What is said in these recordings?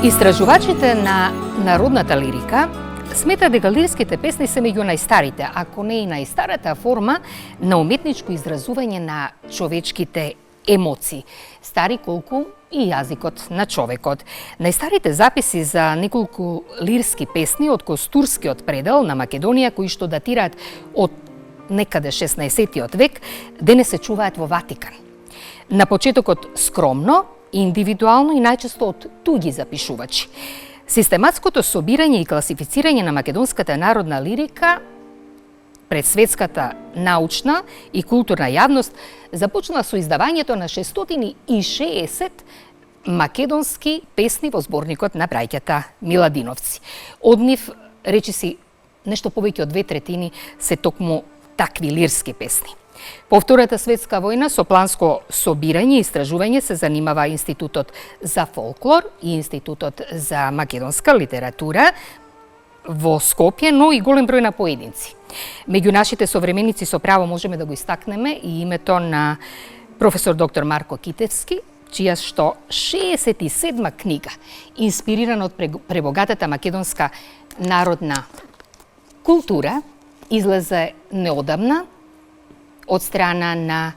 Истражувачите на народната лирика смета дека лирските песни се меѓу најстарите, ако не и најстарата форма на уметничко изразување на човечките емоции, стари колку и јазикот на човекот. Најстарите записи за неколку лирски песни од Костурскиот предел на Македонија, кои што датираат од некаде 16 век, денес се чуваат во Ватикан. На почетокот скромно, индивидуално и најчесто од туѓи запишувачи. Систематското собирање и класифицирање на македонската народна лирика пред светската научна и културна јавност започна со издавањето на 660 македонски песни во зборникот на браќата Миладиновци. Од нив, речиси, нешто повеќе од 2/3 се токму такви лирски песни. По Втората светска војна со планско собирање и истражување се занимава Институтот за фолклор и Институтот за македонска литература во Скопје, но и голем број на поединци. Меѓу нашите современици со право можеме да го истакнеме и името на професор доктор Марко Китевски, чија што 67 книга, инспирирана од пребогатата македонска народна култура, излезе неодамна од страна на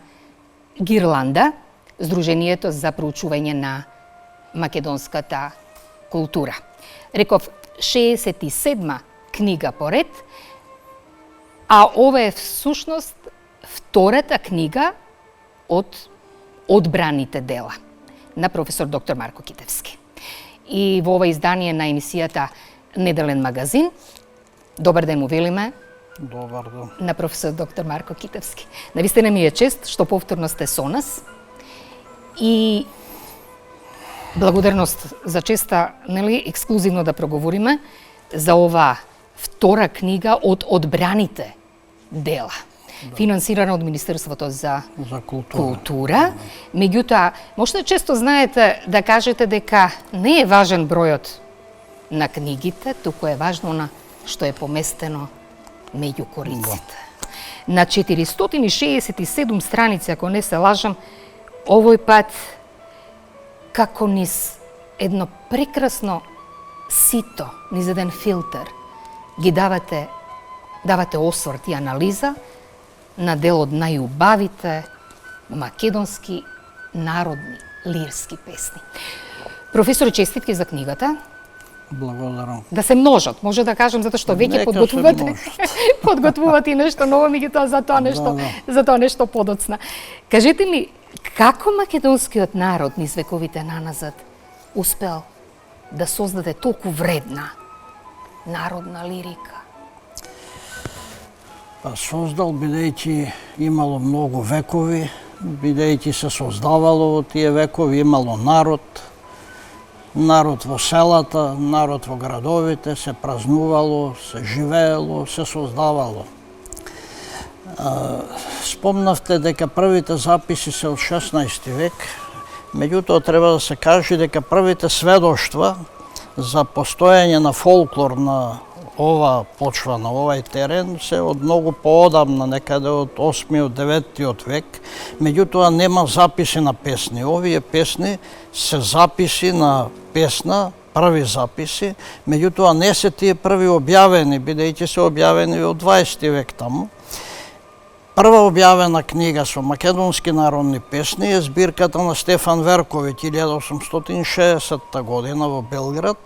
Гирланда, Сдруженијето за проучување на македонската култура. Реков 67 книга поред, а ова е всушност втората книга од одбраните дела на професор доктор Марко Китевски. И во ова издание на емисијата Неделен магазин, добар ден му велиме, Добар ден. На професор доктор Марко Китевски. Навистина ми е чест што повторно сте со нас и благодарност за честа, нели, ексклузивно да проговориме за ова втора книга од одбраните дела. Да. Финансирана од Министерството за култура. Меѓутоа, можете често знаете да кажете дека не е важен бројот на книгите, туку е важно на што е поместено меѓу кориците. На 467 страници, ако не се лажам, овој пат како низ едно прекрасно сито, низ еден филтер, ги давате осврт и анализа на дел од најубавите македонски народни лирски песни. Професор, честитки за книгата. Благодарам. Да се множат, може да кажем, затоа што веќе подготвувате и нешто ново, меѓутоа за тоа нешто подоцна. Кажете ми, како македонскиот народ низ вековите наназад успел да создаде толку вредна народна лирика? Создал, бидејќи имало многу векови, бидејќи се создавало во тие векови, имало народ во селата, народ во градовите, се празнувало, се живеело, се создавало. Спомнавте дека првите записи се од 16 век, меѓутоа треба да се каже дека првите сведоштва за постоење на фолклор на ова почва, на овај терен се од многу поодамна, некаде од 8-9 век. Меѓутоа нема записи на песни. Овие песни се записи на песна, први записи, меѓутоа не се тие први објавени, бидејќи се објавени од 20 век таму. Прва објавена книга со македонски народни песни е збирката на Стефан Верковиќ 1860 година во Белград,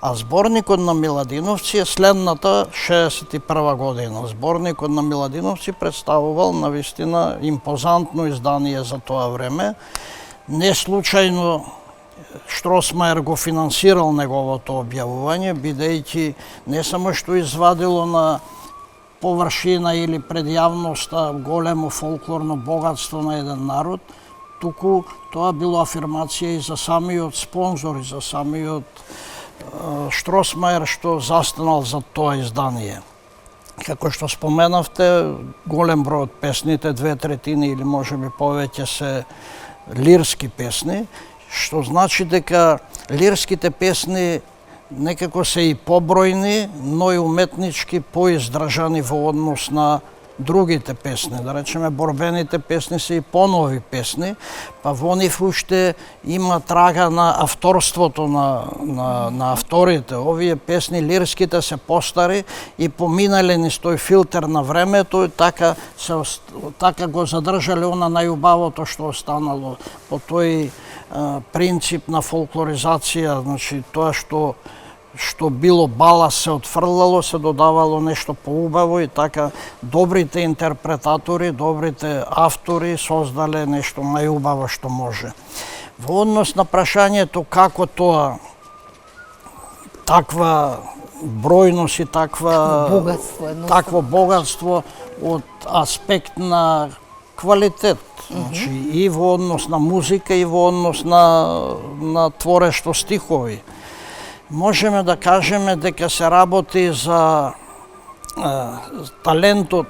а зборникот на Миладиновци е следната 61 година. Зборникот на Миладиновци представувал навистина импозантно издание за тоа време. Не случајно Штросмајер го финансирал неговото објавување, бидејќи не само што извадило на површина или пред јавноста големо фолклорно богатство на еден народ, туку тоа било афирмација и за самиот спонзор, и за самиот Штросмајер што застанал за тоа издание. Како што споменавте, голем број од песните, 2/3 или можеби повеќе се лирски песни, што значи дека лирските песни некако се и побројни, но и уметнички поиздржани во однос на другите песни. Да речеме, борбените песни се и понови песни, па во нив уште има трага на авторството на авторите. Овие песни, лирските, се постари и поминале низ тој филтер на времето и така го задржале она најубавото што останало по тој принцип на фолклоризација, значи тоа што било балас се отфрлало, се додавало нешто поубаво и така добрите интерпретатори, добрите автори создале нешто најубаво што може. Во однос на прашањето како тоа, таква бројност и такво богатство од аспект на квалитет, значи и во однос на музика и во однос на творештво стихови. Можеме да кажеме дека се работи за талентот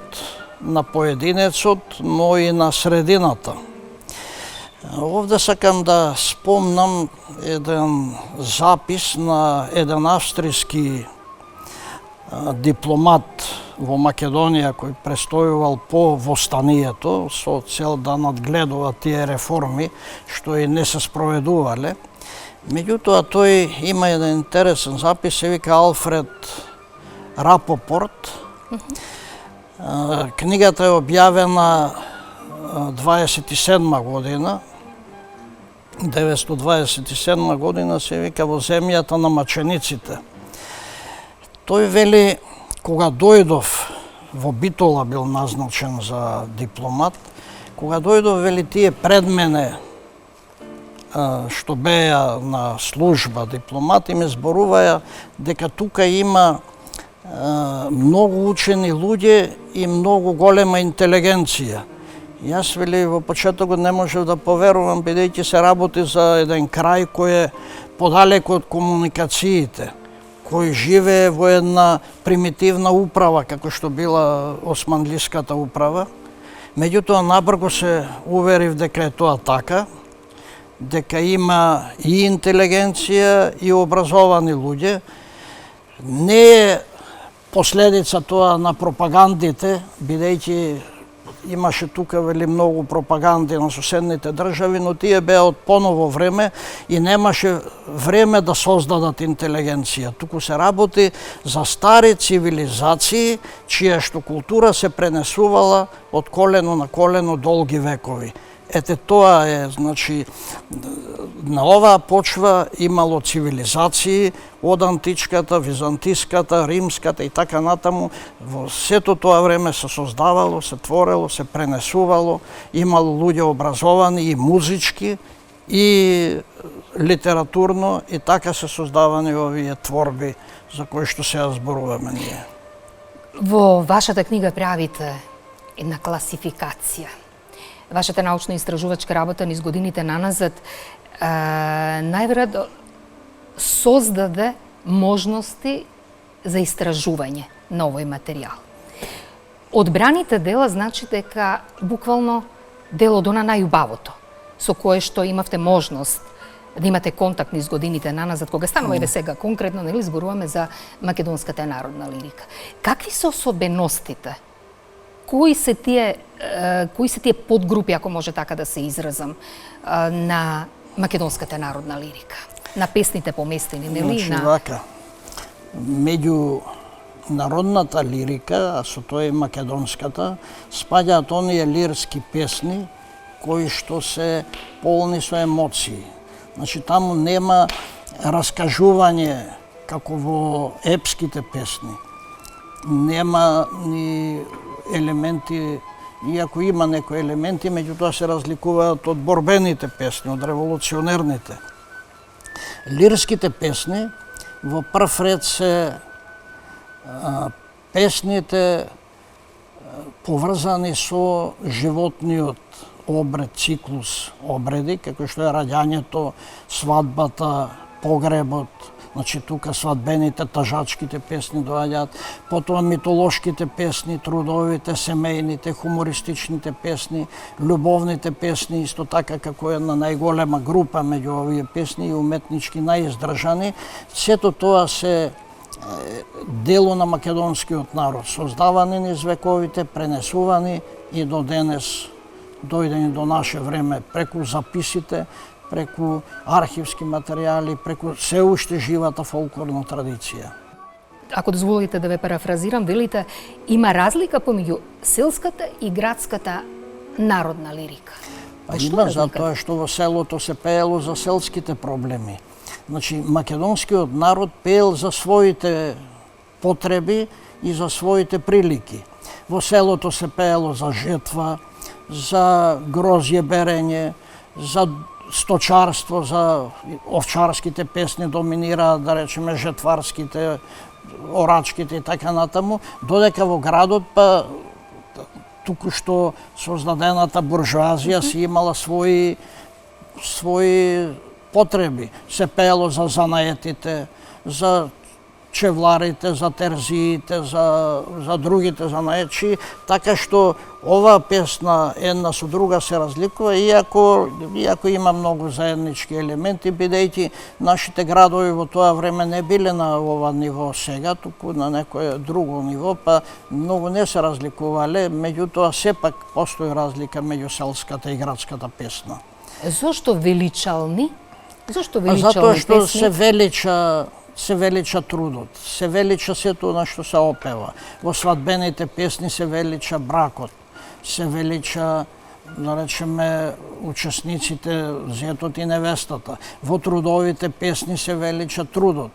на поединецот, но и на средината. Овде сакам да спомнам еден запис на еден австријски дипломат во Македонија кој престојувал по востанието со цел да надгледува тие реформи што и не се спроведувале. Меѓутоа, тој има еден интересен запис, се вика Алфред Рапопорт. Книгата е објавена 27 година, 927 година, се вика Во земјата на мачениците. Тој вели, кога дојдов во Битола, бил назначен за дипломат, кога дојдов, вели, тие пред мене што беа на служба дипломати ме зборуваја дека тука има многу учени луѓе и многу голема интелигенција. Јас, вели, во почетокот не можев да поверувам, бидејќи се работи за еден крај кој е подалеку од комуникациите, кој живее во една примитивна управа, како што била османлиската управа. Меѓутоа, набрзо се уверив дека е тоа така, дека има и интелигенција и образовани луѓе. Не е последица тоа на пропагандите, бидејќи имаше тука, вели, многу пропаганди на соседните држави, но тие беа од поново време и немаше време да создадат интелигенција. Туку се работи за стари цивилизации, чија што култура се пренесувала од колено на колено долги векови. Ете, тоа е, значи, на оваа почва имало цивилизации од античката, византиската, римската и така натаму. Во сето тоа време се создавало, се творело, се пренесувало, имало луѓе образовани и музички, и литературно, и така се создавани овие творби за кои што сега зборуваме ние. Во вашата книга правите една класификација. Вашата научно-истражувачка работа низ годините наназад најверојатно создаде можности за истражување на овој материјал. Одбраните дела значи дека буквално дел од она најубавото, со кое што имавте можност да имате контакт низ годините наназад, кога станува еве сега конкретно, нели зборуваме за македонската народна лирика. Какви се особеностите? Кои се тие подгрупи, ако може така да се изразам, на македонската народна лирика? На песните поместени, нели? Значи вака, меѓу народната лирика, а со тоа и македонската, спаѓаат оние лирски песни кои што се полни со емоции. Значи таму нема раскажување како во епските песни. Нема ни елементи, иако има некои елементи, меѓутоа се разликуваат од борбените песни, од револуционерните. Лирските песни во прв ред се песните поврзани со животниот обред, циклус обреди, како што е раѓањето, свадбата, погребот, значи тука свадбените, тажачките песни доаѓаат, потоа митолошките песни, трудовите, семејните, хумористичните песни, љубовните песни, исто така како една најголема група меѓу овие песни и уметнички најиздржани. Сето тоа се дело на македонскиот народ, создавани низ вековите, пренесувани и до денес, дојдени до наше време преку записите, преку архивски материјали, преку се уште живата фолклорна традиција. Ако дозволите да ве парафразирам, велите, има разлика помеѓу селската и градската народна лирика. Па има, затоа што во селото се пеело за селските проблеми. Значи, македонскиот народ пеел за своите потреби и за своите прилики. Во селото се пеело за жетва, за грозје берење, за сточарство, за овчарските песни доминираат, да речеме, жетварските, орачките и така натаму, додека во градот, па туку што создадената буржуазија си имала свои потреби. Се пеело за занаетите, за чевларите, за терзиите, за другите занаечи, така што оваа песна една со друга се разликува, иако има многу заеднички елементи, бидејќи нашите градови во тоа време не биле на ова ниво сега, туку на некое друго ниво, па многу не се разликувале, меѓутоа сепак постои разлика меѓу селската и градската песна. Зошто величални? Зошто величални затоа што песни? се велича трудот, се велича сето на што се опева. Во свадбените песни се велича бракот, се велича, да речеме, учесниците, зетот и невестата. Во трудовите песни се велича трудот.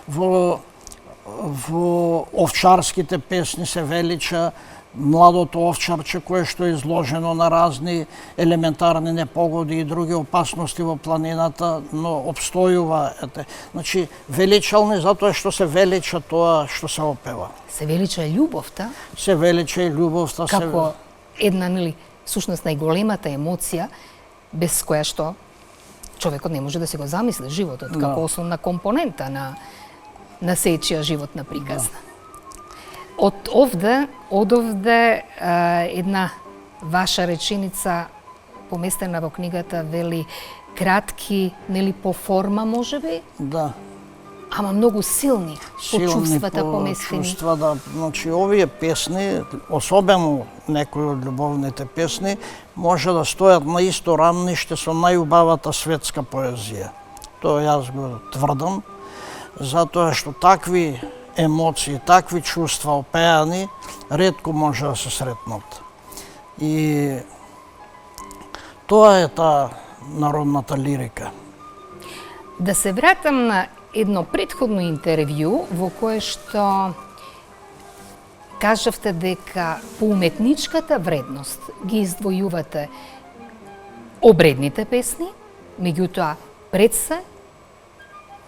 Во овчарските песни се велича младото овчарче кое што е изложено на разни елементарни непогоди и други опасности во планината, но обстојува. Значи, величални затоа што се велича тоа што се опева. Се велича љубовта? Се велича и љубовта. Како една, нели, сушност најголемата емоција, без која што човекот не може да се го замисли животот, како основна компонента на сечија животна приказна. Од овде една ваша реченица поместена во книгата вели кратки, нели по форма можеби? Да. Ама многу силни по чувствата поместени. Чувства, да. Значи, овие песни, особено некои од љубовните песни, може да стојат на исто рамниште со најубавата светска поезија. Тоа јас го тврдам, затоа што такви емоции, такви чувства опеани, ретко може да се сретнат. И тоа е таа народната лирика. Да се вратам на едно претходно интервју во кое што кажавте дека по уметничката вредност ги издвојувате обредните песни, меѓутоа пред се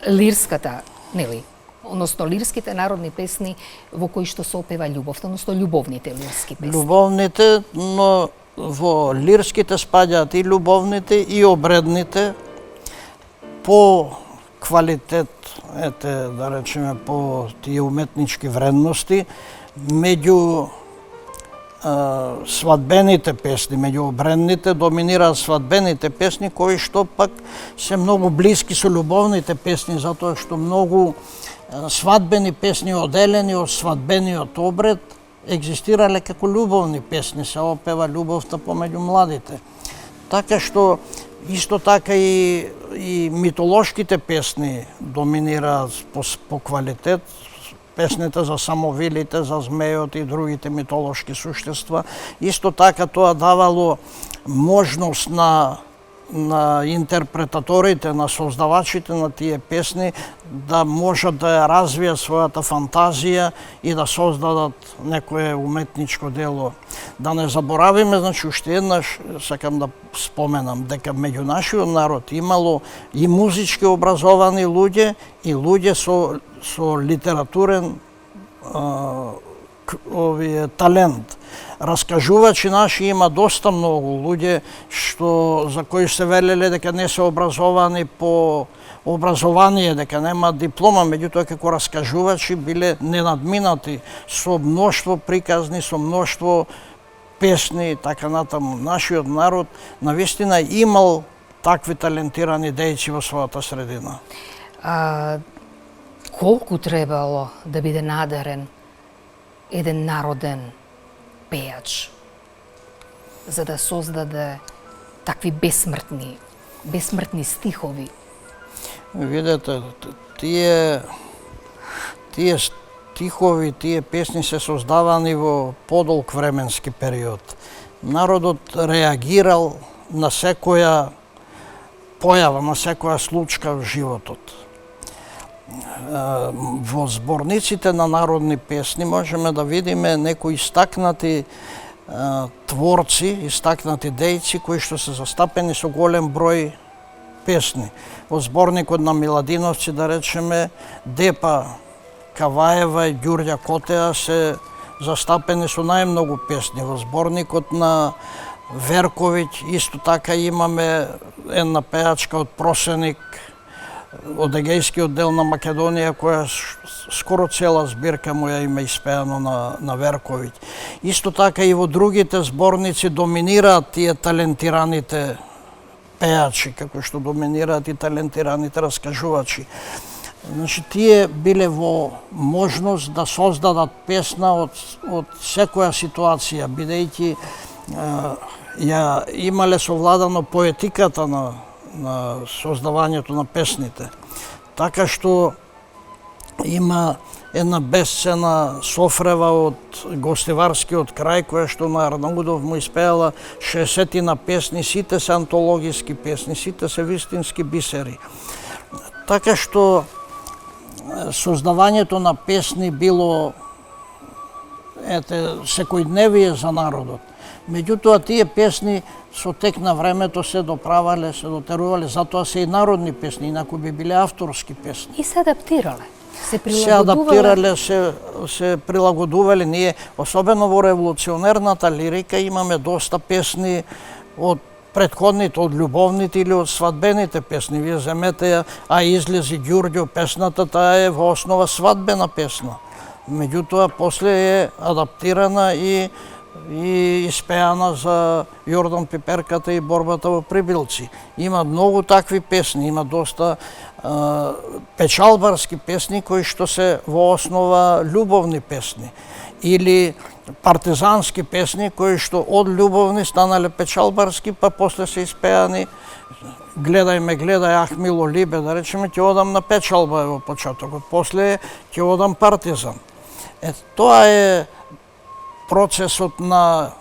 лирската, нели, односно лирските народни песни во кои што се опева љубовта, односно љубовните лирски песни. Љубовните, но во лирските спаѓаат и љубовните и обредните по квалитет, да речеме, по тие уметнички вредности, меѓу свадбените песни, меѓу обредните доминираат свадбените песни, кои што пак се многу блиски со љубовните песни, затоа што многу свадбени песни оделени од свадбениот обред екзистирале како љубовни песни, се опева љубовта помеѓу младите. Така што исто така и митолошките песни доминираат по квалитет, песните за самовилите, за змејот и другите митолошки суштества. Исто така тоа давало можност на интерпретаторите, на создавачите на тие песни да можат да ја развијат својата фантазија и да создадат некое уметничко дело. Да не заборавиме, значи, уште еднаш сакам да споменам дека меѓу нашиот народ имало и музички образовани луѓе и луѓе со литературен талент. Раскажувачи наши има доста многу луѓе за кои се велеле дека не се образовани по образование, дека нема диплома, меѓутоа како раскажувачи биле ненадминати со мноштво приказни, со мноштво песни и така натаму. Нашиот народ навистина имал такви талентирани дејци во својата средина. Колку требало да биде надарен еден народен пејач за да создаде такви бесмртни стихови? Видете, тие стихови, тие песни се создавани во подолг временски период. Народот реагирал на секоја појава, на секоја случка в животот. Во зборниците на народни песни можеме да видиме некои истакнати творци, истакнати дејци кои што се застапени со голем број песни. Во зборникот на Миладиновци, да речеме, Депа Каваева и Ѓурѓа Котеа се застапени со најмногу песни. Во зборникот на Верковиќ исто така имаме една пејачка од Просеник, од Егејскиот дел на Македонија, која скоро цела збирка му ја има испеано на Верковиќ. Исто така и во другите зборници доминираат тие талентираните пејачи, како што доминираат и талентираните раскажувачи. Значи, тие биле во можност да создадат песна од секоја ситуација, бидејќи ја имале совладано поетиката на создавањето на песните. Така што има една бесцена Софрева од Гостиварскиот крај, која што на Арнаудов му испеала 60 песни, сите се антологиски песни, сите се вистински бисери. Така што создавањето на песни било секојдневие за народот. Меѓутоа, тие песни со тек на времето се доправале, се дотерувале, затоа се и народни песни, инаку би биле авторски песни. И се адаптирале, се прилагодувале. Се адаптирале, се прилагодувале. Ние, особено во револуционерната лирика, имаме доста песни од предходните, од љубовните или од свадбените песни. Вие земете ја, а излези Ѓурѓо, песната таа е во основа свадбена песна. Меѓутоа, после е адаптирана и испеана за Јордан Пиперката и борбата во Прибилци. Има многу такви песни, има доста печалбарски песни кои што се во основа љубовни песни или партизански песни кои што од љубовни станале печалбарски, па после се испеани Гледај ме, гледај, ах мило либе, да речеме, ќе одам на печалба во почетокот, после ќе одам партизан. Тоа е процесот на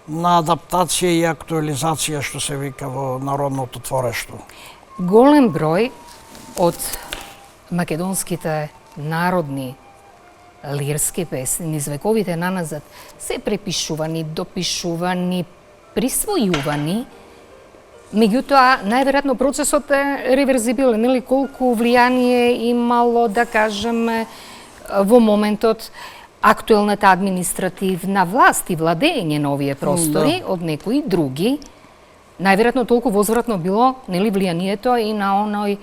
адаптација и актуализација, што се вика во народното творештво. Голем број од македонските народни лирски песни низ вековите наназад се препишувани, допишувани, присвојувани. Меѓутоа, најверојатно процесот е реверзибилен, или колку влијание имало, да кажеме, во моментот актуелната административна власт и владење на овие простори од некои други. Најверојатно толку возвратно било, нели, влијанието и на оној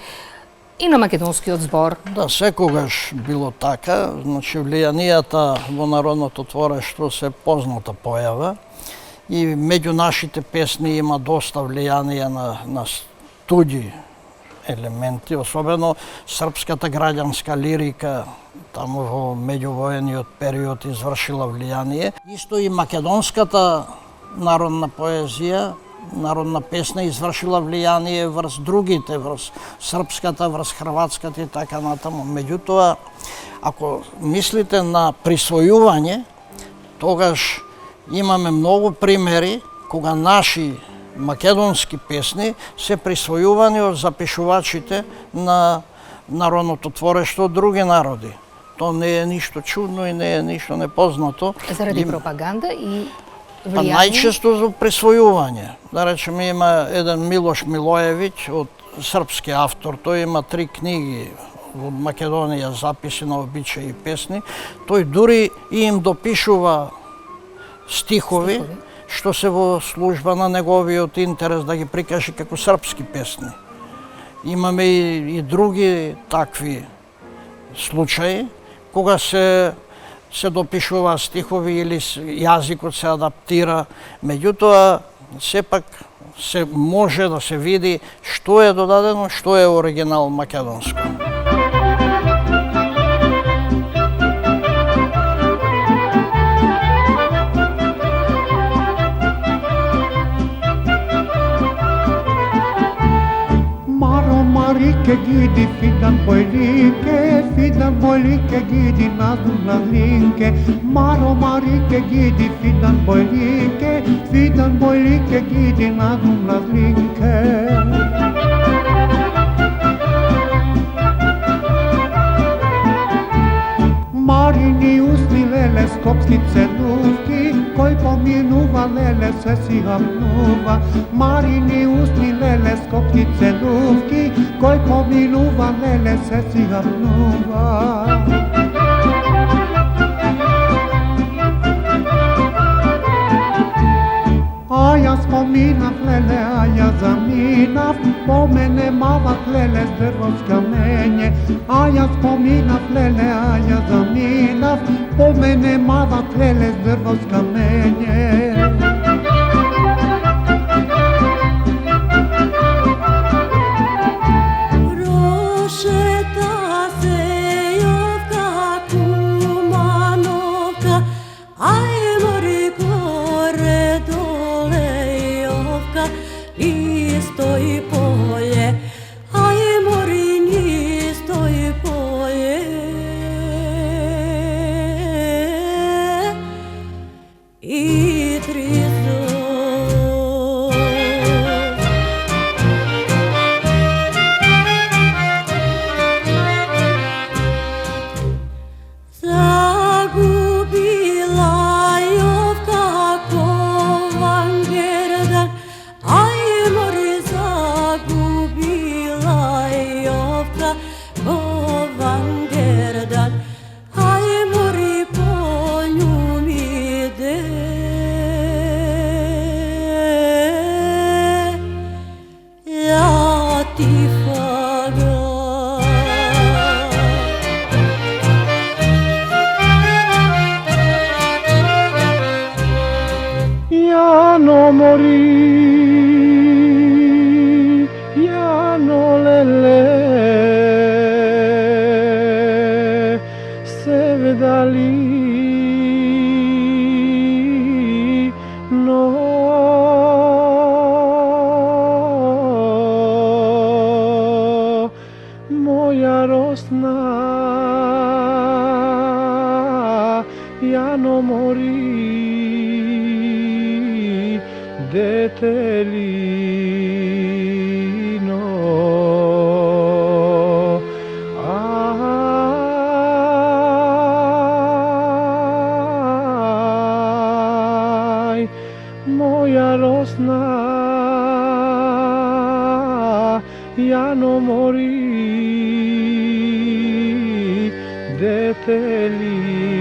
и на македонскиот збор. Да, секогаш било така. Значи, влијанијата во народното творештво се позната појава и меѓу нашите песни има доста влијание на туѓи елементи, особено српската граѓанска лирика, таму во меѓувоениот период извршила влијание. Исто и македонската народна поезија, народна песна извршила влијание врз другите, врз српската, врз хрватската и така натаму. Меѓутоа, ако мислите на присвојување, тогаш имаме многу примери кога наши македонски песни се присвојувани од запишувачите на народното творештво од други народи. Тоа не е ништо чудно и не е ништо непознато. Заради пропаганда и Па влијание? најчесто за присвојување. Да речеме, има еден Милош Милоевиќ, од српски автор, тој има 3 книги во Македонија, записи на обичаи и песни. Тој дури и им допишува стихови, што се во служба на неговиот интерес да ги прикаже како српски песни. Имаме и други такви случаи, кога се допишува стихови или јазикот се адаптира, меѓутоа сепак се може да се види што е додадено, што е оригинал македонско. Marike gidi fidan bojlike gidi na linke. Marike gidi fidan bojlike gidi na linke. Marini usni lele skopski cenuvki, koji pominuva lele se si hamnuva. Marini usni lele skopski cenuvki, koji pominuva lele se si hamnuva. A ja spominav lele, a ja zaminav, po mene mava lele s drvo s kamenje. A ja spominav lele, a ja zaminav, po mene mava lele s drvo s kamenje. Prošeta Sejovka, Kumanovka, aj mori gore dole Jovka, isto i poje, aj mori isto i poje. I trizo zagubila Jovka Kovangerdan, aj mori zagubila Jovka Kovangerdan, aj mori po njum ide. Ja ti faga. Jano mori, Jano lele, sevdali no. Moja rosna, Jano mori, detelino. Aj, moja rosna, Jano mori, detelino.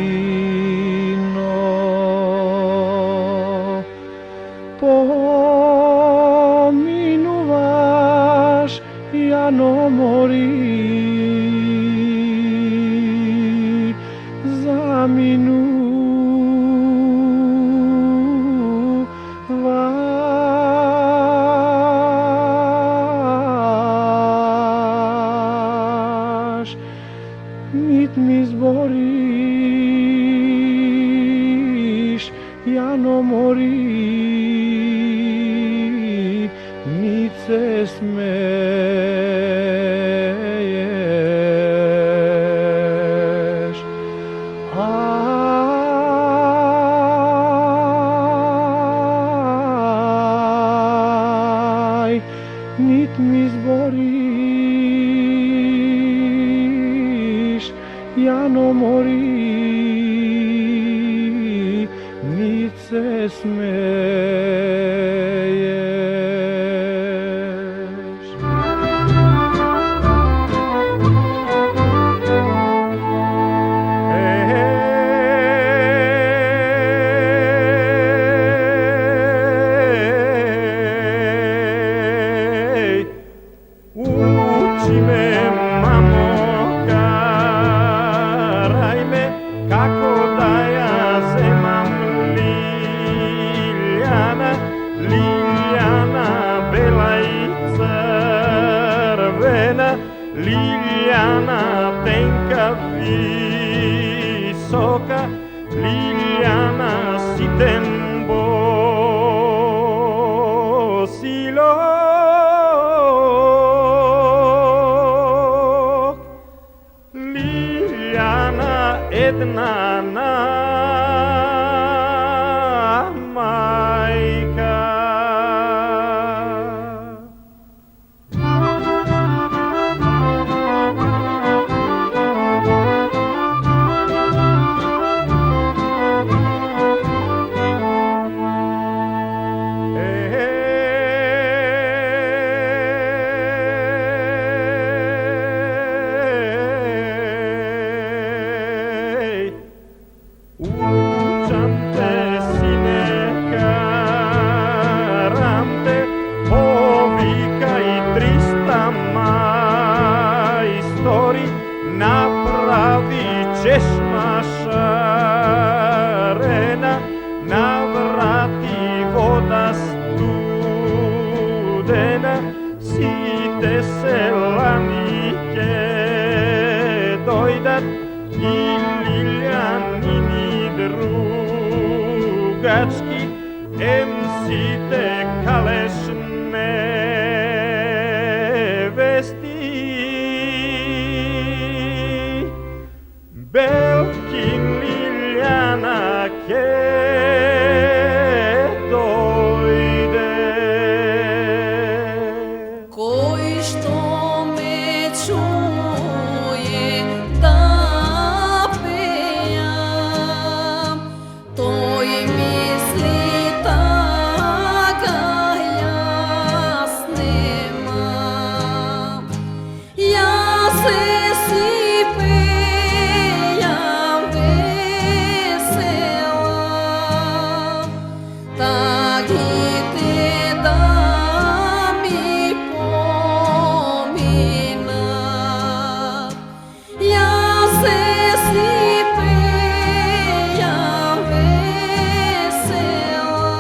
Pominuvaš, ja Jano mori za minu vaš mit mi zboriš Jano mori mit se smeješ aj nit mi zboriš Jano mori nit se smeješ Uči me, mamo, karaj me, kako da ja zemam liljana, liljana bela i crvena, liljana tenka visoka, liljana siten bosilog. Liljana jedna majka. Učante sine karamte, povika i 300 majstori, napravit ćeš mašarena, navrati voda studena, site selanike dojdat i liljanini drugački, emsite kalešne vesti. Belkin liljana ke dojde. Koji što me čuje da pejam, toj misli taka jas nemam. Ja se svi pejam vesela, tak i te da mi pominat. Ja se svi pejam vesela,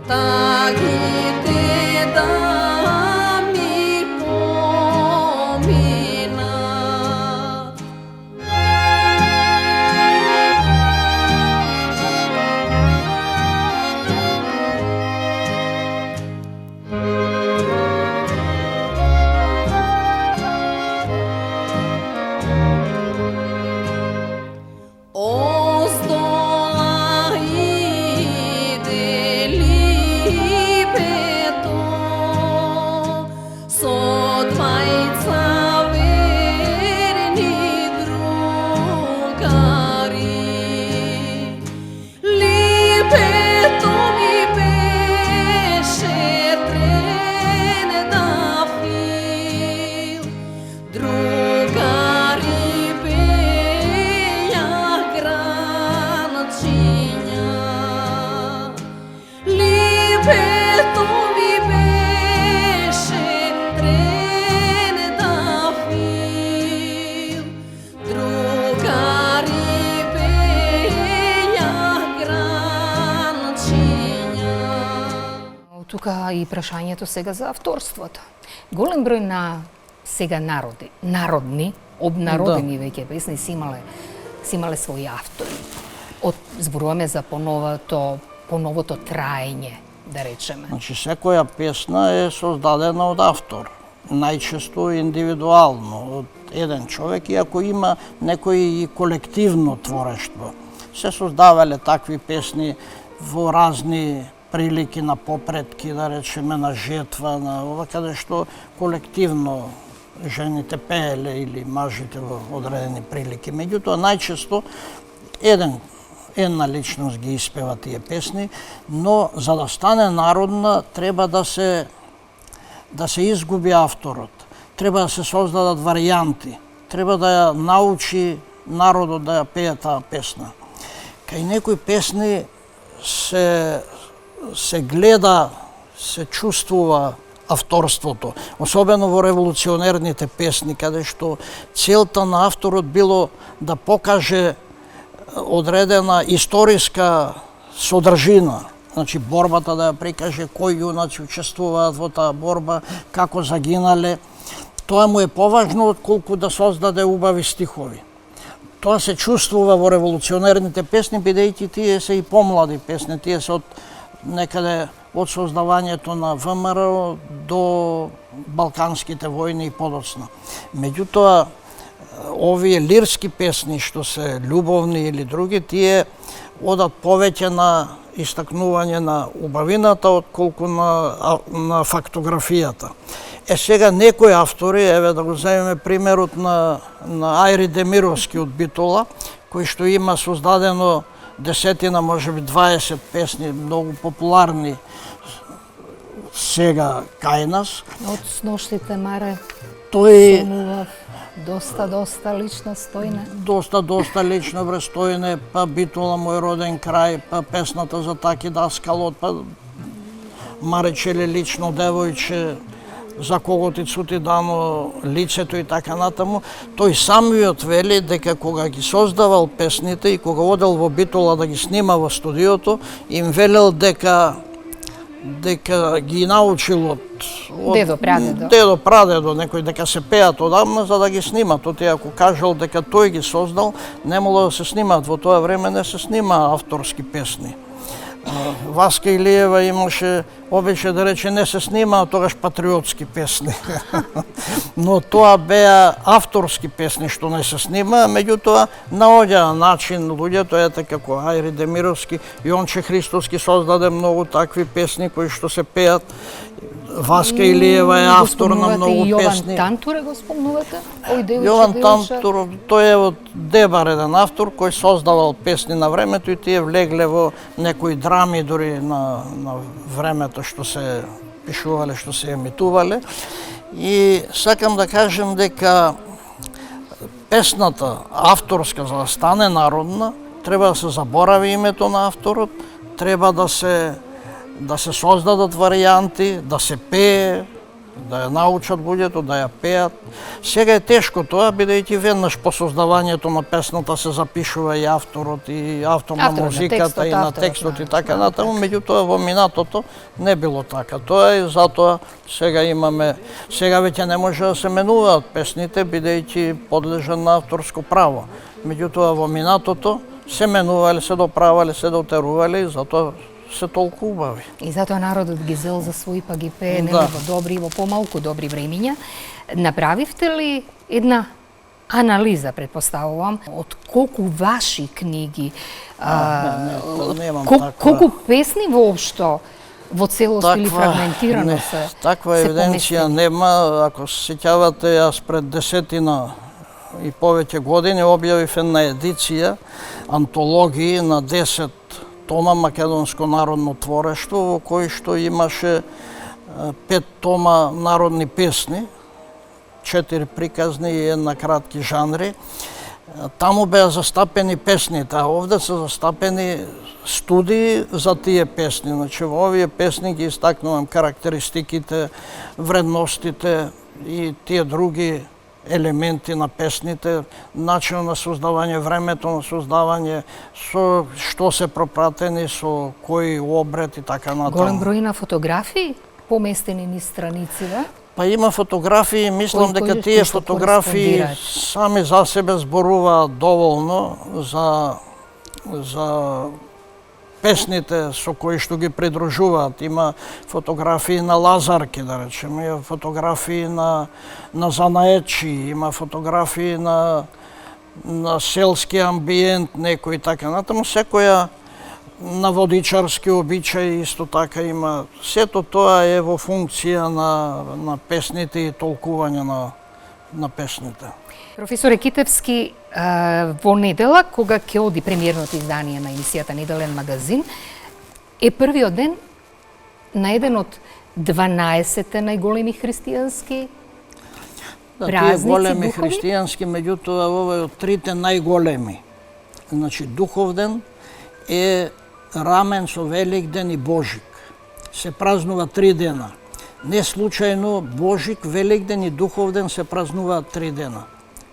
tak i te da mi pominat. Ozdola ide libeto, so dvajca verni drugari. Libeto mi beše tren da fil, drugari beja grančinja. Libeto mi beše tren тука и прашањето сега за авторството. Голем број на сега народни, обнародени веќе песни си имале своји автори. Зборуваме за поновото траење, да речеме. Значи, секоја песна е создадена од автор, најчесто индивидуално, од еден човек, иако има некој и колективно творештво. Се создавале такви песни во разни прилики на попретки, да речеме, на жетва, на ова, каде што колективно жените пееле или мажите во одредени прилики. Меѓутоа, најчесто една личност ги испева тие песни, но за да стане народна треба да се изгуби авторот. Треба да се создадат варијанти. Треба да ја научи народот да ја пее таа песна. Кај некои песни се гледа, се чувствува авторството, особено во револуционерните песни, каде што целта на авторот било да покаже одредена историска содржина, значи борбата да ја прикаже кои јунаци учествуваат во таа борба, како загинале. Тоа му е поважно отколку да создаде убави стихови. Тоа се чувствува во револуционерните песни, бидејќи тие се и помлади песни, тие се од некаде од создавањето на ВМРО до Балканските војни и подоцна. Меѓутоа, овие лирски песни, што се љубовни или други, тие одат повеќе на истакнување на убавината, отколку на фактографијата. Сега некои автори, еве да го земеме примерот на Ајри Демировски од Битола, кој што има создадено десетина, можеби 20 песни, многу популарни сега кај нас. Од сношите, Маре, Тој сонував, доста лична стојна. доста лично врестојне, па Битола мој роден крај, па песната за таки даскалот, па Маречеле лично девојче, за кого ти цути дано лицето и така натаму. Тој самиот вели дека кога ги создавал песните и кога одел во Битола да ги снима во студиото, им велел дека ги научил од дедо, прадедо, некој дека се пеат одамна за да ги снимат. Оти ако кажал дека тој ги создал, не могло да се снимат. Во тоа време не се снима авторски песни. Васка Илиева имаше обичај да рече не се снима тогаш патриотски песни. Но тоа беа авторски песни што не се снима, меѓутоа наоѓа начин луѓето, ете како Ајри Демировски, Јонче Христоски создаде многу такви песни кои што се пеат. Васка Илиева е автор на многу песни. Јован Тантур го спомнувате? Јован Тантур, тој е од Дебар еден автор кој создавал песни на времето и тие влегле во некои драми дури на времето што се пишувале, што се емитувале. И сакам да кажем дека песната авторска за да стане народна, треба да се заборави името на авторот, треба да се создадат варијанти, да се пее, да ја научат луѓето, да ја пеат. Сега е тешко тоа, бидејќи веднаш по создавањето на песната се запишува и авторот, и автор на музиката, и на текстот и така натаму, меѓутоа во минатото не било така. Тоа и затоа сега веќе не може да се менуваат песните, бидејќи подлежат на авторско право. Меѓутоа во минатото се менувале, се доправале, се дотерувале и затоа се толку убави. И затоа народот ги зел за свој, па ги пее во добри и во помалку добри времиња. Направивте ли една анализа, предпоставувам, од колку ваши книги, колку песни воопшто во целост или фрагментирано се таква евиденција нема. Ако се сеќавате, јас пред 10 и повеќе години објавив една едиција, антологии на 10 тома македонско народно творештво, во кој што имаше 5 тома народни песни, 4 приказни и една кратки жанри. Таму беа застапени песните, а овде се застапени студии за тие песни. Значи, во овие песни ги истакнувам карактеристиките, вредностите и тие други елементи на песните, начин на создавање, времето на создавање, со што се пропратени, со кој обред и така натаму. Голем број на фотографии поместени низ страниците. Па има фотографии, мислам дека кои тие што фотографии кореспондираат. сами за себе зборуваат доволно за песните со кои што ги придружуваат. Има фотографии на лазарки, да речеме, има фотографии на занаечи, има фотографии на селски амбиент, некои така натаму, секоја на водичарски обичаи исто така има. Сето тоа е во функција на песните и толкување на песните. Професоре Китевски, во недела, кога ќе оди премиерното издание на емисијата Неделен магазин, е првиот ден на еден од 12 најголеми христијански Да, тие празници големи духовни? христијански, меѓутоа ова е од трите најголеми. Значи, Духовден е рамен со Великден и Божик. Се празнува 3 дена. Не случајно Божик, Великден и Духовден се празнуваат 3 дена.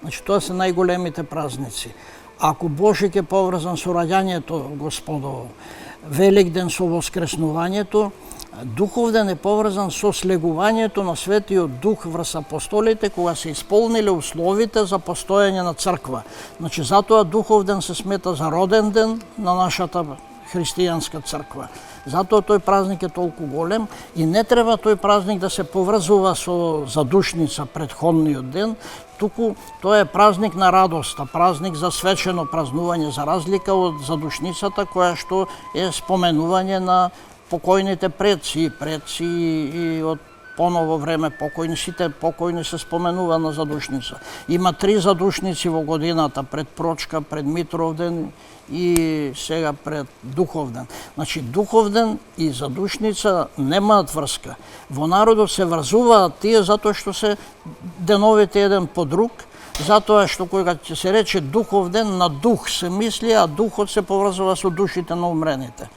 Значи, тоа се најголемите празници. Ако Божик е поврзан со раѓањето Господово, Великден со воскреснувањето, Духовден е поврзан со слегувањето на Светиот Дух врз апостолите кога се исполниле условите за постојање на црква. Значи, затоа Духовден се смета за роден ден на нашата христијанска црква. Затоа тој празник е толку голем и не треба тој празник да се поврзува со задушница предходниот ден, туку тоа е празник на радоста, празник за свечено празнување, за разлика од задушницата која што е споменување на покојните предци и од поново време покојни, сите покојни се споменува на задушница. Има 3 задушници во годината, пред Прочка, пред Митровден и сега пред Духовден. Значи, Духовден и задушница немаат врска. Во народот се врзуваат тие затоа што се деновите еден по друг, затоа што кога ќе се рече Духовден, на дух се мисли, а духот се поврзува со душите на умрените.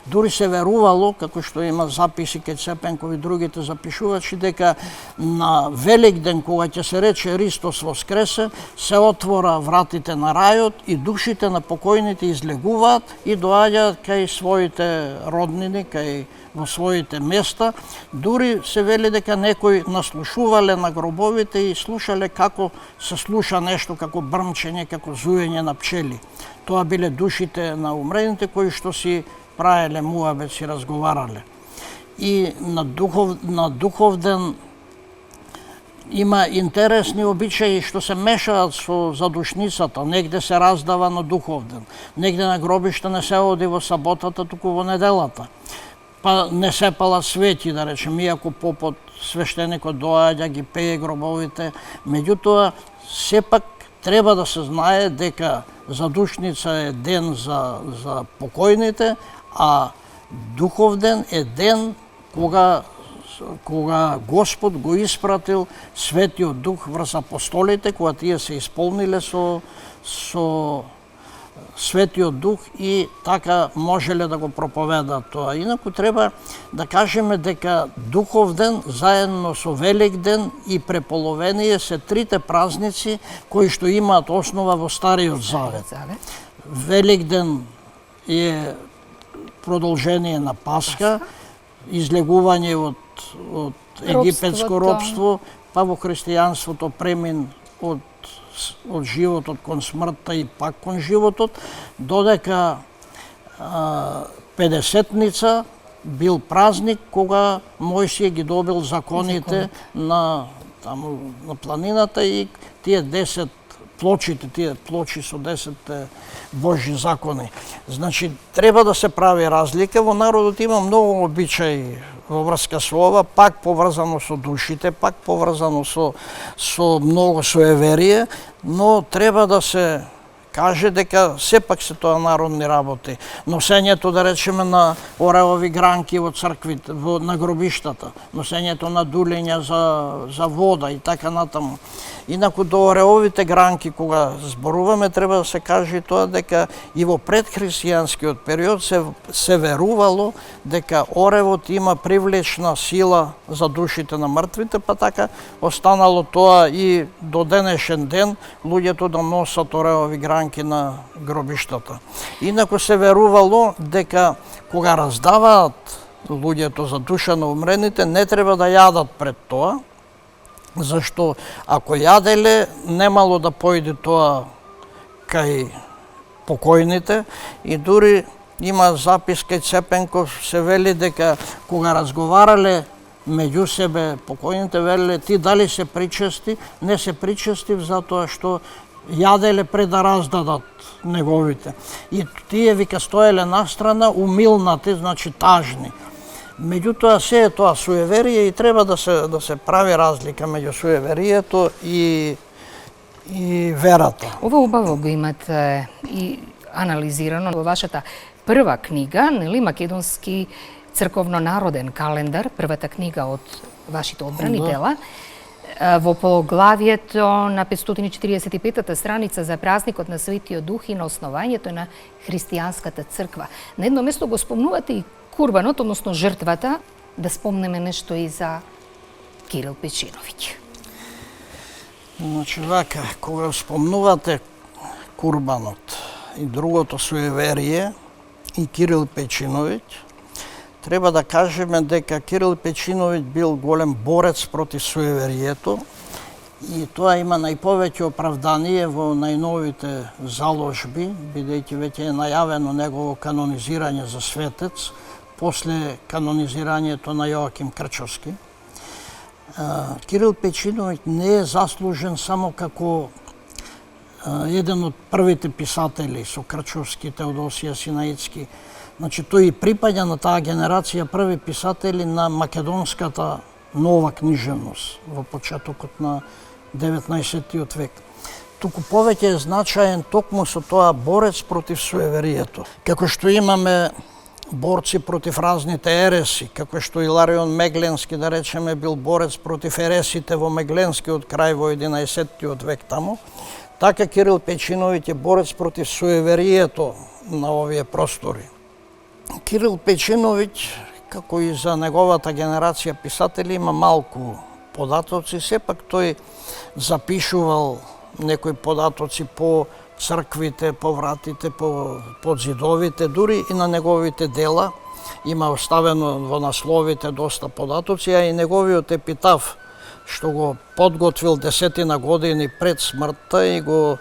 Дури се верувало, како што има записи кај Цепенков и другите запишувачи, дека на Великден, кога ќе се рече Христос воскресе, се отвора вратите на рајот и душите на покојните излегуваат и доаѓаат кај своите роднини, во своите места. Дури се вели дека некои наслушувале на гробовите и слушале како се слуша нешто, како брмчење, како зуење на пчели. Тоа биле душите на умрените кои што си правеле муабет, си разговарале. И на Духовден има интересни обичаи што се мешаат со задушницата. Негде се раздава на Духовден, негде на гробиште не се оди во саботата, туку во неделата. Па не се палат свети, да речем, иако попот свештеникот доаѓа, ги пее гробовите. Меѓутоа, сепак треба да се знае дека задушница е ден за покојните, а Духовден е ден кога Господ го испратил Светиот Дух врз апостолите, кога тие се исполниле со Светиот Дух и така можеле да го проповедаат тоа. Инаку треба да кажеме дека Духовден заедно со Великден и Преполовение се трите празници кои што имаат основа во Стариот Завет. Великден е продолжение на Пасха, излегување од египетско робство, па во христијанството премин од животот кон смртта и пак кон животот, додека Педесетница бил празник кога Мојсија ги добил законите на планината и тие 10 плочите, тие плочи со 10 Божји закони. Значи, треба да се прави разлика. Во народот има многу обичаи во врска со ова, пак поврзано со душите, пак поврзано со многу суеверие, но треба да се каже дека сепак се тоа народни работи. Носењето, да речеме, на орелови гранки во црквите, на гробиштата, носењето на дулења за вода и така натаму. Инаку до ореловите гранки, кога зборуваме, треба да се каже и тоа дека и во предхристијанскиот период се верувало дека оревот има привлечна сила за душите на мртвите, па така останало тоа и до денешен ден луѓето да носат орелови гранки на гробиштата. Инаку се верувало дека кога раздаваат луѓето за душа на умрените, не треба да јадат пред тоа, зашто ако јаделе, немало да појде тоа кај покојните и дури има запис кај Цепенков, се вели дека кога разговарале меѓу себе покојните, велеле ти дали се причести, не се причестив затоа што јаделе пред да раздадат неговите. И тие вика стоеле настрана, умилнати, значи тажни. Меѓутоа се е тоа суеверие и треба да се прави разлика меѓу суеверието и верата. Ова убаво го имате и анализирано во вашата прва книга, нели, Македонски црковно-народен календар, првата книга од вашите одбрани дела. Во поглавието на 545-та страница за празникот на Светиот Дух и на основањето на христијанската црква. На едно место го спомнувате и курбанот, односно жртвата, да спомнеме нешто и за Кирил Печиновиќ. Значи вака, кога спомнувате курбанот и другото суеверие и Кирил Печиновиќ, треба да кажеме дека Кирил Печиновиќ бил голем борец против суеверието и тоа има најповеќе оправдание во најновите заложби, бидејќи веќе е најавено негово канонизирање за светец после канонизирањето на Јоаким Крчовски. Кирил Печиновиќ не е заслужен само како еден од првите писатели со Крчовски, Теодосија Синаицки. Значи, тој и припаѓа на таа генерација први писатели на македонската нова книжевност во почетокот на 19. век. Туку повеќе е значаен токму со тоа борец против суеверието. Како што имаме борци против разните ереси, како што Иларион Мегленски, да речеме, бил борец против ересите во Мегленскиот крај во 11. век таму, така Кирил Печиновиќ е борец против суеверието на овие простори. Кирил Печиновиќ, како и за неговата генерација писатели, има малку податоци, сепак тој запишувал некои податоци по црквите, по вратите, по зидовите, дури и на неговите дела. Има оставено во насловите доста податоци, а и неговиот епитаф, што го подготвил 10 години пред смртта и го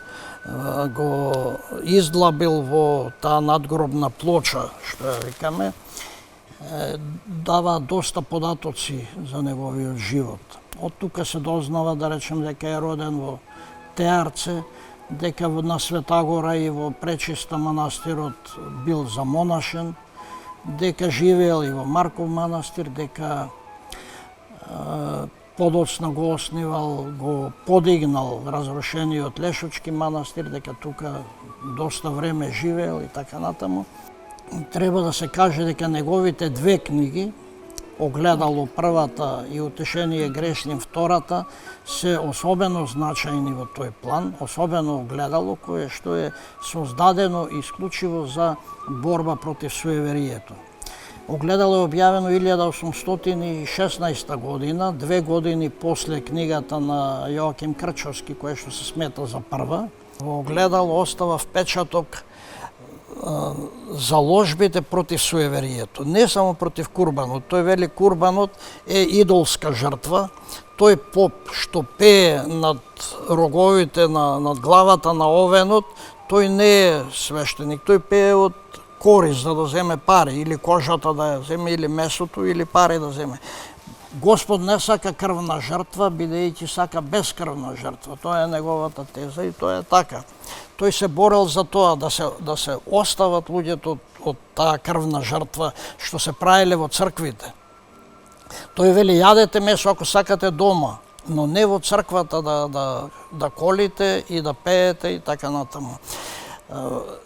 издлабил во таа надгробна плоча, што ја викаме, дава доста податоци за неговиот живот. Од тука се дознава, да речем, дека е роден во Теарце, дека на Светагора и во Пречиста манастирот бил замонашен, дека живеел и во Марков манастир, дека подоцна го основал, го подигнал разрушениот Лешочки манастир, дека тука доста време живеел и така натаму. Треба да се каже дека неговите две книги, Огледало првата и Утешение грешним втората, се особено значајни во тој план, особено Огледало, кое што е создадено исклучиво за борба против суеверието. Огледало е објавено 1816 година, 2 години после книгата на Јоаким Крчовски, која што се смета за прва. Во Огледало остава впечаток заложбите против суеверието. Не само против курбанот. Тој вели курбанот е идолска жртва. Тој поп што пее над роговите, над главата на овенот, тој не е свештеник. Тој пее од корис за да земе пари, или кожата да ја земе, или месото, или пари да земе. Господ не сака крвна жртва, бидејќи сака бескрвна жртва. Тоа е неговата теза и тоа е така. Тој се борел за тоа да се остават луѓето од таа крвна жртва што се правеле во црквите. Тој вели јадете месо ако сакате дома, но не во црквата да колите и да пеете и така натаму.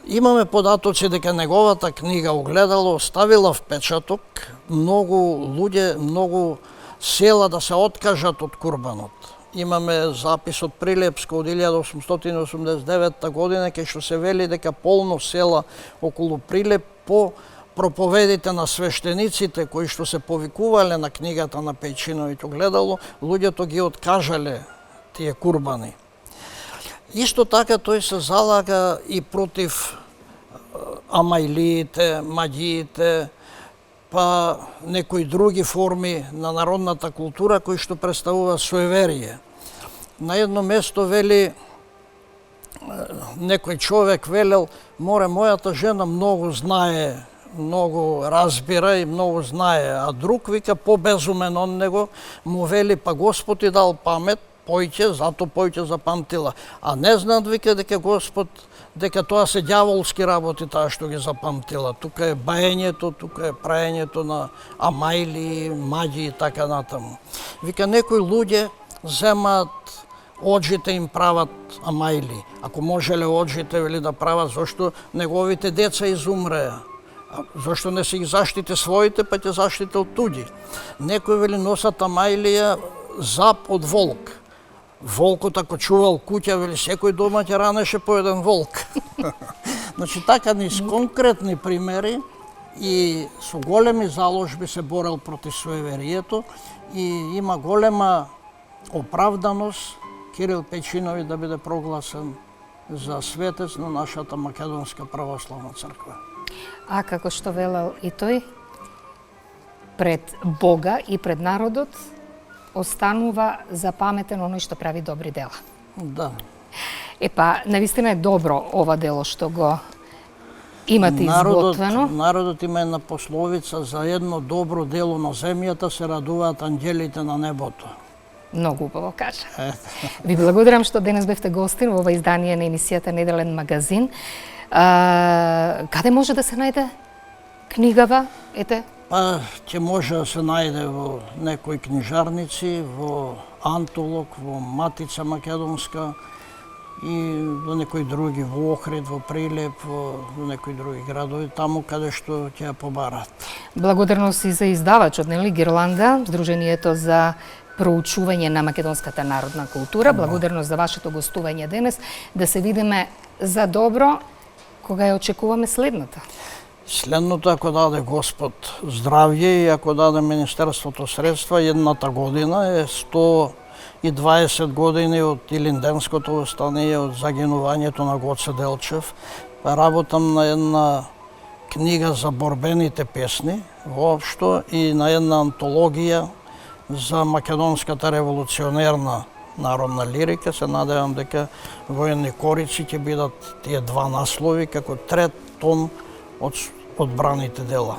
Имаме податоци дека неговата книга Огледало оставила впечаток многу луѓе, многу села да се откажат од курбанот. Имаме запис од Прилепска од 1889 година, кај што се вели дека полно села околу Прилеп по проповедите на свештениците кои што се повикувале на книгата на Пејчиновиќ Огледало, луѓето ги откажале тие курбани. Исто така тој се залага и против амајлиите, маѓиите, па некои други форми на народната култура кои што представува суеверие. На едно место вели некој човек велел, мојата жена многу знае, многу разбира и многу знае, а друг вика побезумен од него, му вели па Господ ти дал памет, појќе, зато појќе запамтила. А не знаат вика дека Господ, дека тоа се ѓаволски работи таа што ги запамтила. Тука е баењето, тука е праењето на амајли, маѓи и така натаму. Вика некои луѓе земаат оджите им прават амајли. Ако можеле оджите вели да прават, зошто неговите деца изумреа? Зошто не си ги заштите своите, па ќе заштите од туѓи? Некои вели носат амајлија зап од волк. Волкот ако чувал куќа, вели секој дома ќе ранеше по еден волк. Значи така низ конкретни примери и со големи заложби се борел против суеверието и има голема оправданост Кирил Пејчиновиќ да биде прогласен за светец на нашата Македонска православна црква. А како што велел и тој, пред Бога и пред народот останува запаметен оној што прави добри дела. Да. Епа, навистина е добро ова дело што го имате изготвено. Народот има една пословица за едно добро дело на земјата се радуваат ангелите на небото. Многу убаво кажа. Ви благодарам што денес бевте гостин во ова издание на емисијата Неделен магазин. Каде може да се најде книгава? Ете, Па ќе може да се најде во некои книжарници, во Антолог, во Матица Македонска и во некои други, во Охрид, во Прилеп, во некои други градови, таму каде што ќе ја побарат. благодарност и за издавачот, нели, Гирланда, Сдруженијето за проучување на македонската народна култура. Благодарност за вашето гостување денес. Да се видиме за добро кога ја очекуваме следната. Следното, ако даде Господ здравје и ако даде Министерството средства, едната година е 120 години од Илинденското востание, од загинувањето на Гоце Делчев. Работам на една книга за борбените песни, воопшто, и на една антологија за македонската револуционерна народна лирика. Се надевам дека Воени корици ќе бидат тие два наслови како трет том од одбраните дела.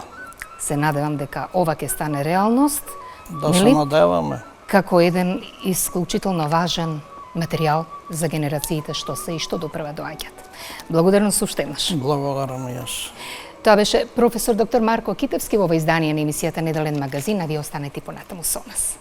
Се надевам дека ова ќе стане реалност. Да се надеваме. Како еден исклучително важен материјал за генерациите што се и што допрва доаѓаат. Благодарност уште еднаш. Благодарам и јас. Тоа беше професор доктор Марко Китевски во ова издание на емисијата Неделен магазин, а вие останете понатаму со нас.